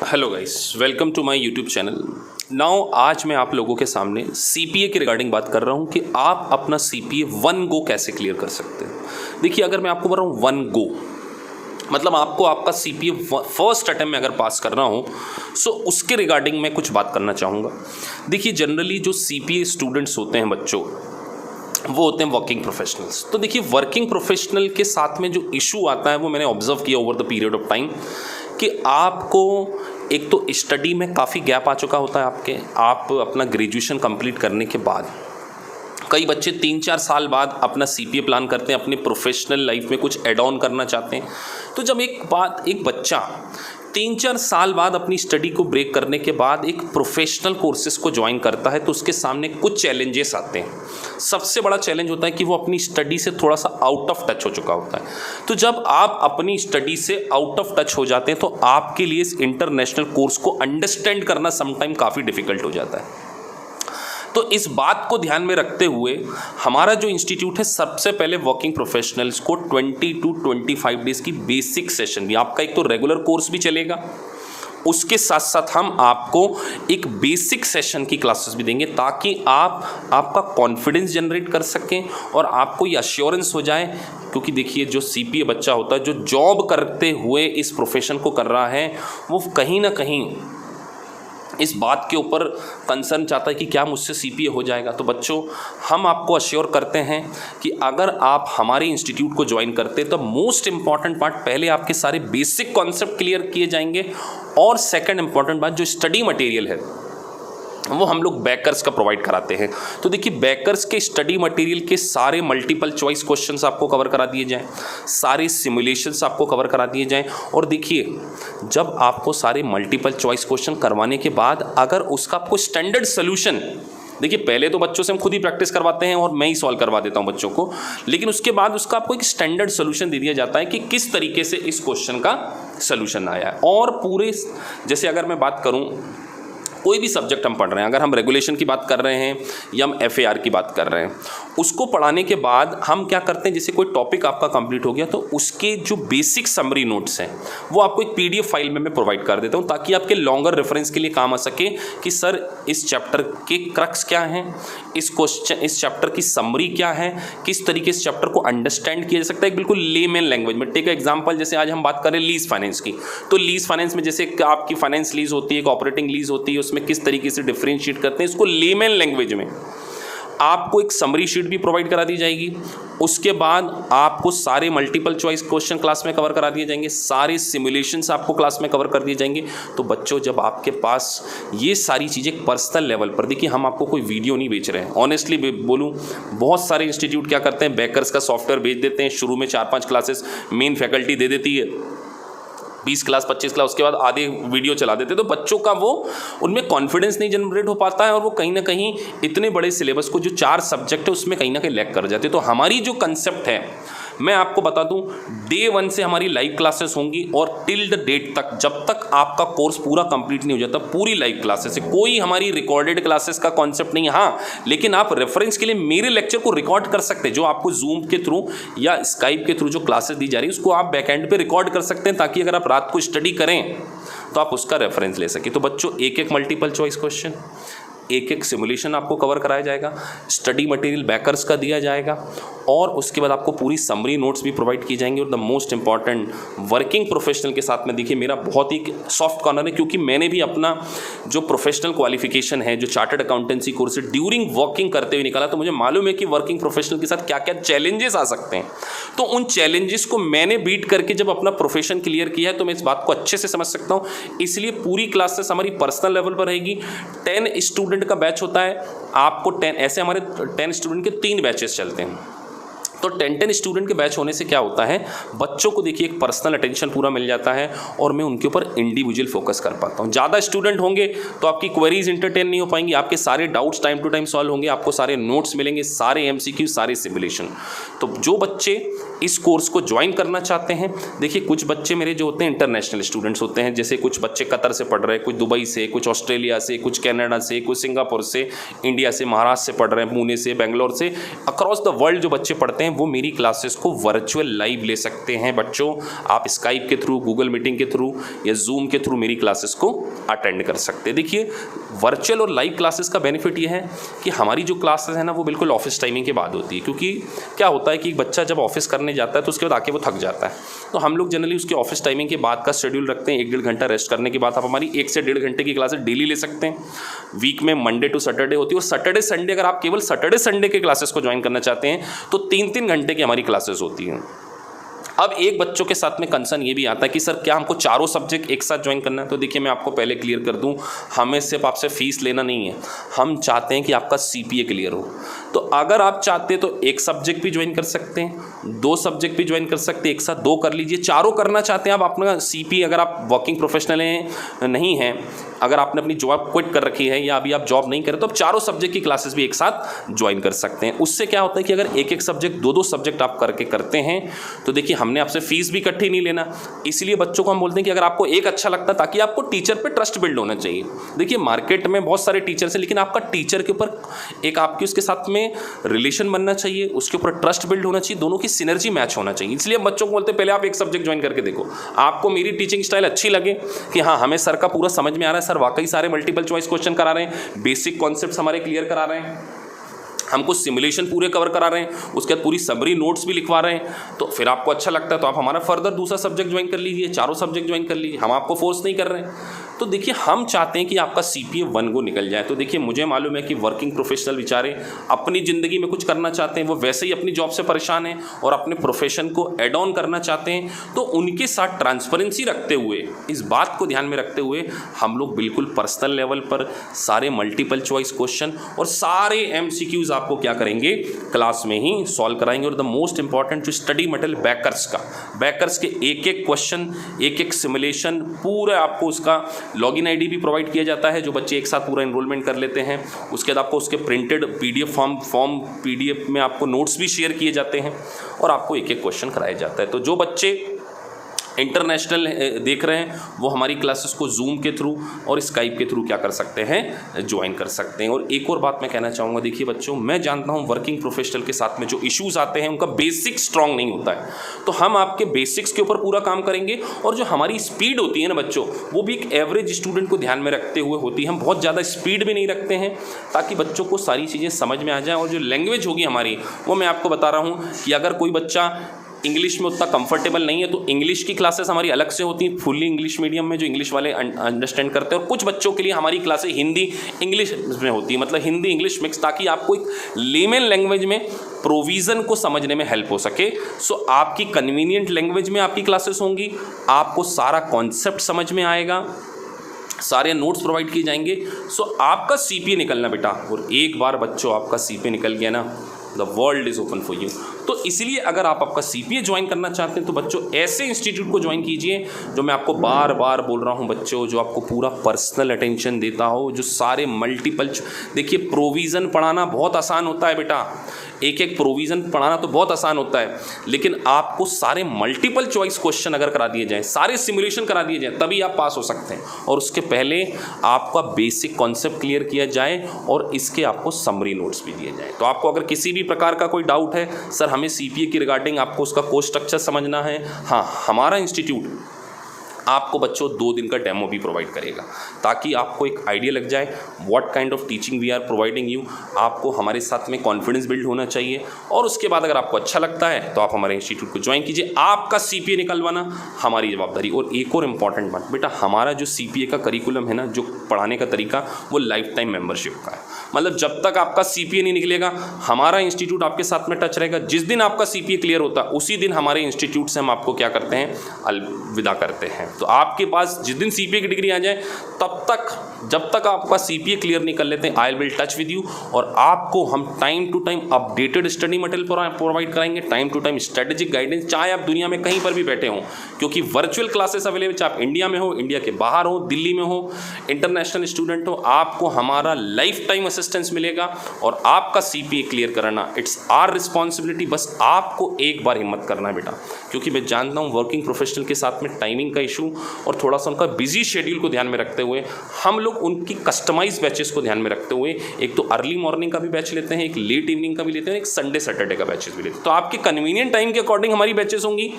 Hello guys, welcome to my YouTube channel. Now आज मैं आप लोगों के सामने सीपीए के रिगार्डिंग बात कर रहा हूं कि आप अपना सीपीए वन गो कैसे क्लियर कर सकते हैं। देखिए, अगर मैं आपको बोल रहा हूं वन गो मतलब आपको आपका सीपीए फर्स्ट अटेम्प्ट में अगर पास करना हो, सो उसके रिगार्डिंग मैं कुछ बात करना चाहूँगा। देखिए, जनरली जो सीपीए स्टूडेंट्स होते हैं बच्चों, वो होते हैं वर्किंग प्रोफेशनल्स। तो देखिए, वर्किंग प्रोफेशनल के साथ में जो इशू आता है वो मैंने ऑब्जर्व किया over the period of time कि आपको एक तो स्टडी में काफ़ी गैप आ चुका होता है आप अपना ग्रेजुएशन कंप्लीट करने के बाद कई बच्चे 3-4 साल बाद अपना सीपीए प्लान करते हैं, अपने प्रोफेशनल लाइफ में कुछ एड ऑन करना चाहते हैं। तो जब एक बच्चा 3-4 साल बाद अपनी स्टडी को ब्रेक करने के बाद एक प्रोफेशनल कोर्सेज को ज्वाइन करता है तो उसके सामने कुछ चैलेंजेस आते हैं। सबसे बड़ा चैलेंज होता है कि वो अपनी स्टडी से थोड़ा सा आउट ऑफ टच हो चुका होता है। तो जब आप अपनी स्टडी से आउट ऑफ टच हो जाते हैं तो आपके लिए इस इंटरनेशनल कोर्स को अंडरस्टैंड करना समटाइम काफ़ी डिफिकल्ट हो जाता है। तो इस बात को ध्यान में रखते हुए हमारा जो इंस्टीट्यूट है सबसे पहले वर्किंग प्रोफेशनल्स को 20 to 25 डेज़ की बेसिक सेशन भी, आपका एक तो रेगुलर कोर्स भी चलेगा, उसके साथ साथ हम आपको एक बेसिक सेशन की क्लासेस भी देंगे ताकि आपका कॉन्फिडेंस जनरेट कर सकें और आपको ये अश्योरेंस हो जाए। क्योंकि देखिए, जो सीपीए बच्चा होता है जो जॉब करते हुए इस प्रोफेशन को कर रहा है, वो कहीं ना कहीं इस बात के ऊपर कंसर्न चाहता है कि क्या मुझसे सीपीए हो जाएगा। तो बच्चों, हम आपको अश्योर करते हैं कि अगर आप हमारे इंस्टीट्यूट को ज्वाइन करते हैं तो मोस्ट इंपॉर्टेंट पार्ट, पहले आपके सारे बेसिक कॉन्सेप्ट क्लियर किए जाएंगे और सेकंड इंपॉर्टेंट बात, जो स्टडी मटेरियल है वो हम लोग बैकर्स का प्रोवाइड कराते हैं। तो देखिए, बैकर्स के स्टडी मटेरियल के सारे मल्टीपल चॉइस क्वेश्चंस आपको कवर करा दिए जाएं, सारे सिमुलेशंस आपको कवर करा दिए जाएं। और देखिए, जब आपको सारे मल्टीपल चॉइस क्वेश्चन करवाने के बाद अगर उसका आपको स्टैंडर्ड सोल्यूशन, देखिए पहले तो बच्चों से हम खुद ही प्रैक्टिस करवाते हैं और मैं ही सॉल्व करवा देता हूं बच्चों को, लेकिन उसके बाद उसका आपको एक स्टैंडर्ड सोल्यूशन दे दिया जाता है कि किस तरीके से इस क्वेश्चन का सोल्यूशन आया है। और पूरे, जैसे अगर मैं बात करूं, कोई भी सब्जेक्ट हम पढ़ रहे हैं, अगर हम रेगुलेशन की बात कर रहे हैं या हम एफएआर की बात कर रहे हैं, उसको पढ़ाने के बाद हम क्या करते हैं, जैसे कोई टॉपिक आपका कंप्लीट हो गया तो उसके जो बेसिक समरी नोट्स हैं वो आपको एक पीडीएफ फाइल में मैं प्रोवाइड कर देता हूं ताकि आपके लॉन्गर रेफरेंस के लिए काम आ सके कि सर इस चैप्टर के क्रक्स क्या हैं, इस चैप्टर की समरी क्या है, किस तरीके से चैप्टर को अंडरस्टैंड किया जा सकता है बिल्कुल लेमैन लैंग्वेज में। टेक एग्जाम्पल, जैसे आज हम बात करें लीज फाइनेंस की, तो लीज फाइनेंस में जैसे आपकी फाइनेंस लीज होती है, एक ऑपरेटिंग लीज होती है, उसमें किस तरीके से डिफरेंशिएट करते हैं, इसको लेमैन लैंग्वेज में आपको एक समरी शीट भी प्रोवाइड करा दी जाएगी। उसके बाद आपको सारे मल्टीपल चॉइस क्वेश्चन क्लास में कवर करा दिए जाएंगे, सारे सिमुलेशंस आपको क्लास में कवर कर दिए जाएंगे। तो बच्चों, जब आपके पास ये सारी चीज़ें पर्सनल लेवल पर, देखिए हम आपको कोई वीडियो नहीं बेच रहे हैं, ऑनेस्टली बोलूँ, बहुत सारे इंस्टीट्यूट क्या करते हैं, बैकर्स का सॉफ्टवेयर बेच देते हैं, शुरू में 4-5 क्लासेस मेन फैकल्टी दे देती है, 20 क्लास 25 क्लास, उसके बाद आधे वीडियो चला देते, तो बच्चों का वो उनमें कॉन्फिडेंस नहीं जनरेट हो पाता है और वो कहीं ना कहीं इतने बड़े सिलेबस को, जो 4 सब्जेक्ट है उसमें कहीं ना कहीं लैग कर जाते। तो हमारी जो कंसेप्ट है, मैं आपको बता दूं, डे 1 से हमारी लाइव क्लासेस होंगी और टिल द डेट तक, जब तक आपका कोर्स पूरा कंप्लीट नहीं हो जाता, पूरी लाइव क्लासेस है। कोई हमारी रिकॉर्डेड क्लासेस का कॉन्सेप्ट नहीं है। हाँ, लेकिन आप रेफरेंस के लिए मेरे लेक्चर को रिकॉर्ड कर सकते हैं, जो आपको जूम के थ्रू या स्काइप के थ्रू जो क्लासेस दी जा रही है उसको आप बैकएंड पे रिकॉर्ड कर सकते हैं ताकि अगर आप रात को स्टडी करें तो आप उसका रेफरेंस ले सकें। तो बच्चों, एक मल्टीपल चॉइस क्वेश्चन, एक सिमुलेशन आपको कवर कराया जाएगा, स्टडी मटेरियल बैकर्स का दिया जाएगा और उसके बाद आपको पूरी समरी नोट्स भी प्रोवाइड की जाएंगे। और the most important, working professional के साथ में, देखिए मेरा बहुत ही सॉफ्ट कॉर्नर है क्योंकि मैंने भी अपना जो प्रोफेशनल क्वालिफिकेशन है, जो चार्टर्ड अकाउंटेंसी कोर्स है, ड्यूरिंग वर्किंग करते हुए निकाला। तो मुझे मालूम है कि वर्किंग प्रोफेशनल के साथ क्या क्या चैलेंजेस आ सकते हैं। तो उन चैलेंजेस को मैंने बीट करके जब अपना प्रोफेशन क्लियर किया है तो मैं इस बात को अच्छे से समझ सकता हूँ। इसलिए पूरी क्लासेस हमारी पर्सनल लेवल पर रहेगी। 10 स्टूडेंट का बैच होता है, आपको 10, ऐसे हमारे 10 स्टूडेंट के 3 बैचेस चलते हैं। तो 10 स्टूडेंट के बैच होने से क्या होता है, बच्चों को देखिए एक पर्सनल अटेंशन पूरा मिल जाता है और मैं उनके ऊपर इंडिविजुअल फोकस कर पाता हूँ। ज़्यादा स्टूडेंट होंगे तो आपकी क्वेरीज इंटरटेन नहीं हो पाएंगी, आपके सारे doubts time to time solve होंगे, आपको सारे नोट्स मिलेंगे, सारे एमसीक्यू, सारे सिमुलेशन। तो जो बच्चे इस कोर्स को ज्वाइन करना चाहते हैं, देखिए कुछ बच्चे मेरे जो होते हैं इंटरनेशनल स्टूडेंट्स होते हैं, जैसे कुछ बच्चे कतर से पढ़ रहे हैं, कुछ दुबई से, कुछ ऑस्ट्रेलिया से, कुछ कनाडा से, कुछ सिंगापुर से, इंडिया से, महाराष्ट्र से पढ़ रहे हैं, पुणे से, बेंगलोर से, अक्रॉस द वर्ल्ड जो बच्चे पढ़ते हैं वो मेरी क्लासेस को वर्चुअल लाइव ले सकते हैं। बच्चों आप स्काइप के थ्रू, गूगल मीटिंग के थ्रू या जूम के थ्रू मेरी क्लासेस को अटेंड कर सकते हैं। देखिए वर्चुअल और लाइव क्लासेस का बेनिफिट ये है कि हमारी जो क्लासेस है ना वो बिल्कुल ऑफिस टाइमिंग के बाद होती है, क्योंकि क्या होता है कि बच्चा जब ऑफिस करने जाता है तो उसके बाद आके वो थक जाता है, तो हम लोग जनरली उसके ऑफिस टाइमिंग के बाद का शेड्यूल रखते हैं। 1-1.5 घंटा रेस्ट करने के बाद आप हमारी 1 से 1.5 घंटे की क्लासेस डेली ले सकते हैं। वीक में मंडे टू सैटरडे होती है, और सैटरडे संडे अगर आप केवल सैटरडे संडे के क्लासेस को ज्वाइन करना चाहते हैं तो 3-3 घंटे की हमारी क्लासेस होती हैं। अब एक बच्चों के साथ में कंसर्न ये भी आता है कि सर क्या हमको चारों सब्जेक्ट एक साथ ज्वाइन करना है? तो देखिए मैं आपको पहले क्लियर कर दूं, हमें सिर्फ आपसे फीस लेना नहीं है, हम चाहते हैं कि आपका सीपीए क्लियर हो। तो अगर आप चाहते हैं तो एक सब्जेक्ट भी ज्वाइन कर सकते हैं, 2 सब्जेक्ट भी ज्वाइन कर सकते हैं, एक साथ 2 कर लीजिए। चारों करना चाहते हैं आप अपना सीपीए, अगर आप वर्किंग प्रोफेशनल हैं नहीं हैं, अगर आपने अपनी जॉब क्विट कर रखी है या अभी आप जॉब नहीं करें, तो आप चारों सब्जेक्ट की क्लासेस भी एक साथ ज्वाइन कर सकते हैं। उससे क्या होता है कि अगर एक सब्जेक्ट 2-2 सब्जेक्ट आप करके करते हैं तो देखिए हमने आपसे फीस भी इकट्ठी नहीं लेना, इसलिए बच्चों को हम बोलते हैं कि अगर आपको एक अच्छा लगता है, ताकि आपको टीचर पे ट्रस्ट बिल्ड होना चाहिए। देखिए मार्केट में बहुत सारे टीचर्स हैं, लेकिन आपका टीचर के ऊपर एक आपकी उसके साथ में रिलेशन बनना चाहिए, उसके ऊपर ट्रस्ट बिल्ड होना चाहिए, दोनों की सिनर्जी मैच होना चाहिए। इसलिए हम बच्चों को बोलते हैं पहले आप एक सब्जेक्ट ज्वाइन करके देखो, आपको मेरी टीचिंग स्टाइल अच्छी लगे कि हाँ हमें सर का पूरा समझ में आ रहा है, सर वाकई सारे मल्टीपल चॉइस क्वेश्चन करा रहे हैं, बेसिक कॉन्सेप्ट्स हमारे क्लियर करा रहे हैं, हमको सिमुलेशन पूरे कवर करा रहे हैं, उसके बाद पूरी समरी नोट्स भी लिखवा रहे हैं, तो फिर आपको अच्छा लगता है तो आप हमारा फर्दर दूसरा सब्जेक्ट ज्वाइन कर लीजिए, चारों सब्जेक्ट ज्वाइन कर लीजिए, हम आपको फोर्स नहीं कर रहे हैं। तो देखिए हम चाहते हैं कि आपका सीपीए 1 गो निकल जाए। तो देखिए मुझे मालूम है कि वर्किंग प्रोफेशनल बेचारे अपनी ज़िंदगी में कुछ करना चाहते हैं, वो वैसे ही अपनी जॉब से परेशान हैं और अपने प्रोफेशन को एड ऑन करना चाहते हैं, तो उनके साथ ट्रांसपेरेंसी रखते हुए, इस बात को ध्यान में रखते हुए हम लोग बिल्कुल पर्सनल लेवल पर सारे मल्टीपल चॉइस क्वेश्चन और सारे एमसीक्यूज आपको क्या करेंगे, क्लास में ही सॉल्व कराएंगे। और द मोस्ट इंपॉर्टेंट जो स्टडी मटेरियल बैकर्स के एक क्वेश्चन, एक सिमुलेशन, पूरा आपको उसका लॉगिन आईडी भी प्रोवाइड किया जाता है, जो बच्चे एक साथ पूरा एनरोलमेंट कर लेते हैं। उसके बाद आपको उसके प्रिंटेड पीडीएफ फॉर्म पीडीएफ में आपको नोट्स भी शेयर किए जाते हैं और आपको एक क्वेश्चन कराया जाता है। तो जो बच्चे इंटरनेशनल देख रहे हैं वो हमारी क्लासेस को जूम के थ्रू और स्काइप के थ्रू क्या कर सकते हैं, ज्वाइन कर सकते हैं। और एक और बात मैं कहना चाहूँगा, देखिए बच्चों मैं जानता हूँ वर्किंग प्रोफेशनल के साथ में जो इश्यूज आते हैं उनका बेसिक स्ट्रांग नहीं होता है, तो हम आपके बेसिक्स के ऊपर पूरा काम करेंगे। और जो हमारी स्पीड होती है ना बच्चों, वो भी एक एवरेज स्टूडेंट को ध्यान में रखते हुए होती है। हम बहुत ज़्यादा स्पीड भी नहीं रखते हैं ताकि बच्चों को सारी चीज़ें समझ में आ जाए। और जो लैंग्वेज होगी हमारी, वो मैं आपको बता रहा हूँ कि अगर कोई बच्चा इंग्लिश में उतना कंफर्टेबल नहीं है तो इंग्लिश की क्लासेस हमारी अलग से होती हैं, फुल्ली इंग्लिश मीडियम में जो इंग्लिश वाले अंडरस्टैंड करते हैं। और कुछ बच्चों के लिए हमारी क्लासेस हिंदी इंग्लिश में होती है, मतलब हिंदी इंग्लिश मिक्स, ताकि आपको एक लेमन लैंग्वेज में प्रोविज़न को समझने में हेल्प हो सके। सो आपकी कन्वीनियंट लैंग्वेज में आपकी क्लासेस होंगी, आपको सारा कॉन्सेप्ट समझ में आएगा, सारे नोट्स प्रोवाइड किए जाएंगे। सो आपका सीपीए निकलना बेटा, और एक बार बच्चों आपका सीपीए निकल गया ना, the world is open for you. तो इसलिए अगर आप आपका सीपीए ज्वाइन करना चाहते हैं तो बच्चों ऐसे इंस्टीट्यूट को ज्वाइन कीजिए जो मैं आपको बार बार बोल रहा हूं बच्चों, जो आपको पूरा पर्सनल अटेंशन देता हो, जो सारे मल्टीपल, देखिए प्रोविज़न पढ़ाना बहुत आसान होता है बेटा, एक प्रोविज़न पढ़ाना तो बहुत आसान होता है, लेकिन आपको सारे मल्टीपल चॉइस क्वेश्चन अगर करा दिए जाएँ, सारे सिमुलेशन करा दिए जाएँ, तभी आप पास हो सकते हैं। और उसके पहले आपका बेसिक कॉन्सेप्ट क्लियर किया जाए और इसके आपको समरी नोट्स भी दिए जाएँ। तो आपको अगर किसी भी प्रकार का कोई डाउट है, सर हमें सीपीए की रिगार्डिंग आपको उसका कोर्स स्ट्रक्चर समझना है, हाँ हमारा इंस्टीट्यूट आपको बच्चों 2 दिन का डेमो भी प्रोवाइड करेगा, ताकि आपको एक आइडिया लग जाए what kind of teaching we are providing you. आपको हमारे साथ में कॉन्फिडेंस बिल्ड होना चाहिए, और उसके बाद अगर आपको अच्छा लगता है तो आप हमारे इंस्टीट्यूट को ज्वाइन कीजिए। आपका सीपीए निकलवाना हमारी जवाबदारी। और एक और इम्पॉर्टेंट बात बेटा, हमारा जो सीपीए का करिकुलम है ना, जो पढ़ाने का तरीका, वो लाइफ टाइम मेंबरशिप का है। मतलब जब तक आपका सीपीए नहीं निकलेगा, हमारा इंस्टीट्यूट आपके साथ में टच रहेगा। जिस दिन आपका सीपीए क्लियर होता है, उसी दिन हमारे इंस्टीट्यूट से हम आपको क्या करते हैं, अलविदा करते हैं। तो आपके पास जिस दिन सीपीए की डिग्री आ जाए तब तक, जब तक आपका सीपीए क्लियर नहीं कर लेते हैं, I will touch with you, और आपको हम time to time updated study material provide कराएंगे, time to time strategic guidance, चाहे आप दुनिया में कहीं पर भी बैठे हों, क्योंकि वर्चुअल क्लासेस अवेलेबल, चाहे आप इंडिया में हो, इंडिया के बाहर हो, दिल्ली में हो, इंटरनेशनल स्टूडेंट हो, आपको हमारा लाइफ टाइम असिस्टेंस मिलेगा। और आपका सीपीए क्लियर कराना इट्स आवर रिस्पॉन्सिबिलिटी। बस आपको एक बार हिम्मत करना है बेटा, क्योंकि मैं जानता हूँ वर्किंग प्रोफेशनल के साथ में टाइमिंग का इशू और थोड़ा सा उनका बिजी शेड्यूल को ध्यान में रखते हुए हम लोग उनकी कस्टमाइज बैचेस को ध्यान में रखते हुए एक तो अर्ली मॉर्निंग का भी बैच लेते हैं, एक लेट इवनिंग का भी लेते हैं, एक संडे सैटरडे का बैचेस भी लेते हैं। तो आपके कन्वीनियंट टाइम के अकॉर्डिंग हमारी बैचेस होंगी,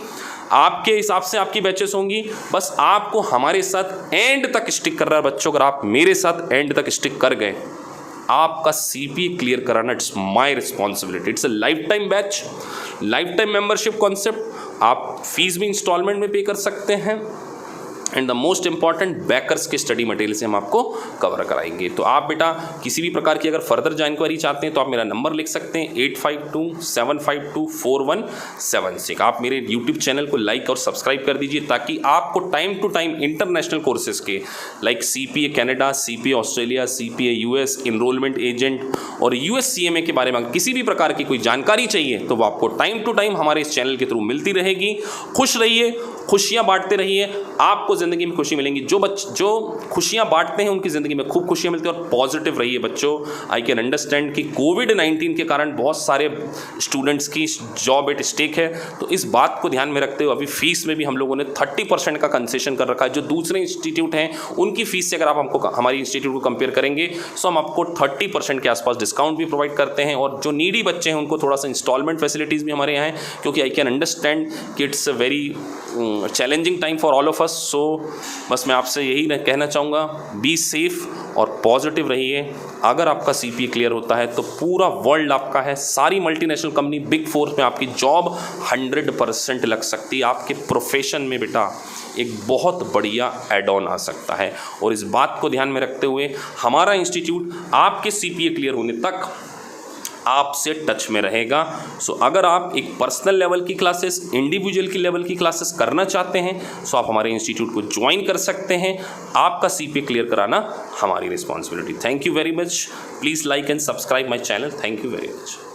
आपके हिसाब से आपकी बैचेस होंगी। बस आपको हमारे साथ एंड तक स्टिक कर रहा है बच्चों। अगर आप मेरे साथ एंड तक स्टिक कर गए, आपका सीपीए क्लियर कराना it's my responsibility. It's a life time batch, life time membership concept. आप फीस भी इंस्टॉलमेंट में पे कर सकते हैं, and the most important bakers के स्टडी मटेरियल से हम आपको कवर कराएंगे। तो आप बेटा किसी भी प्रकार की अगर फर्दर जानकारी चाहते हैं तो आप मेरा नंबर लिख सकते हैं 8527524176। आप मेरे यूट्यूब चैनल को लाइक और सब्सक्राइब कर दीजिए ताकि आपको time to time international courses के like CPA Canada, CPA Australia, CPA US, enrolment agent और यूएससीएमए के बारे में किसी भी प्रकार की कोई जानकारी चाहिए तो वो आपको टाइम टू टाइम हमारे इस चैनल के थ्रू मिलती रहेगी। खुश रहिए, खुशियाँ बांटते रहिए, आपको ज़िंदगी में खुशी मिलेंगी। जो खुशियाँ बांटते हैं उनकी ज़िंदगी में खूब खुशियाँ मिलती हैं। और पॉजिटिव रहिए बच्चों। आई कैन अंडरस्टैंड कि कोविड-19 के कारण बहुत सारे स्टूडेंट्स की जॉब एट स्टेक है, तो इस बात को ध्यान में रखते हुए अभी फीस में भी हम लोगों ने 30% का कंसेशन कर रखा है। जो दूसरे इंस्टीट्यूट हैं उनकी फीस से अगर आप हमको हमारी इंस्टीट्यूट को कंपेयर करेंगे तो हम आपको 30% के आसपास डिस्काउंट भी प्रोवाइड करते हैं। और जो नीडी बच्चे हैं उनको थोड़ा सा इंस्टॉलमेंट फैसिलिटीज़ भी हमारे यहाँ हैं, क्योंकि आई कैन अंडरस्टैंड कि it's a very challenging time for all of us. So बस मैं आपसे यही कहना चाहूँगा, बी सेफ और पॉजिटिव रहिए। अगर आपका सीपीए क्लियर होता है तो पूरा वर्ल्ड आपका है। सारी मल्टीनेशनल कंपनी, बिग फोर में आपकी जॉब 100% लग सकती है। आपके प्रोफेशन में बेटा एक बहुत बढ़िया एड ऑन आ सकता है। और इस बात को ध्यान में रखते हुए हमारा इंस्टीट्यूट आपके सीपीए क्लियर होने तक आपसे टच में रहेगा। सो अगर आप एक पर्सनल लेवल की क्लासेस, इंडिविजुअल की लेवल की क्लासेस करना चाहते हैं सो आप हमारे इंस्टीट्यूट को ज्वाइन कर सकते हैं। आपका सीपीए क्लियर कराना हमारी responsibility. Thank you very much. Please like and subscribe my channel. Thank you very much.